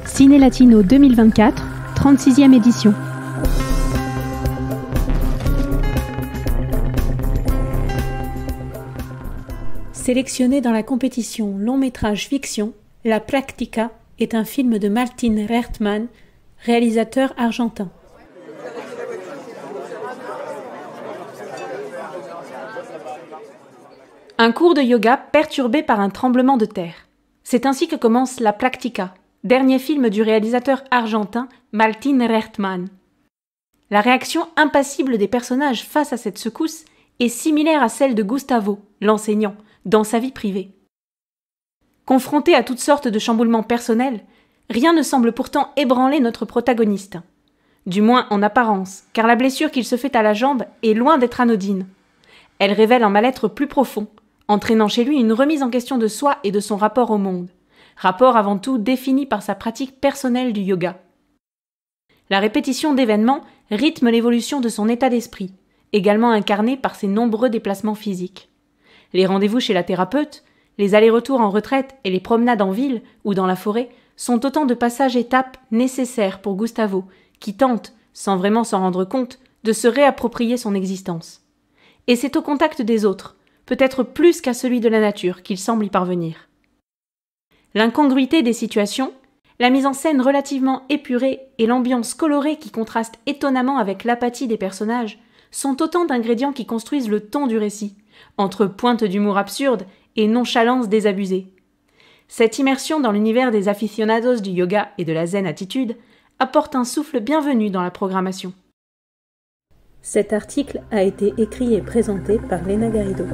Ciné Latino 2024, 36e édition. Sélectionné dans la compétition long-métrage fiction, La Práctica est un film de Martín Rechtman, réalisateur argentin. Un cours de yoga perturbé par un tremblement de terre. C'est ainsi que commence La Práctica, dernier film du réalisateur argentin Martín Rechtman. La réaction impassible des personnages face à cette secousse est similaire à celle de Gustavo, l'enseignant, dans sa vie privée. Confronté à toutes sortes de chamboulements personnels, rien ne semble pourtant ébranler notre protagoniste. Du moins en apparence, car la blessure qu'il se fait à la jambe est loin d'être anodine. Elle révèle un mal-être plus profond, entraînant chez lui une remise en question de soi et de son rapport au monde. Rapport avant tout défini par sa pratique personnelle du yoga. La répétition d'événements rythme l'évolution de son état d'esprit, également incarné par ses nombreux déplacements physiques. Les rendez-vous chez la thérapeute, les allers-retours en retraite et les promenades en ville ou dans la forêt sont autant de passages-étapes nécessaires pour Gustavo, qui tente, sans vraiment s'en rendre compte, de se réapproprier son existence. Et c'est au contact des autres, peut-être plus qu'à celui de la nature, qu'il semble y parvenir. L'incongruité des situations, la mise en scène relativement épurée et l'ambiance colorée qui contraste étonnamment avec l'apathie des personnages sont autant d'ingrédients qui construisent le ton du récit, entre pointe d'humour absurde et nonchalance désabusée. Cette immersion dans l'univers des aficionados du yoga et de la zen attitude apporte un souffle bienvenu dans la programmation. Cet article a été écrit et présenté par Léna Garrido.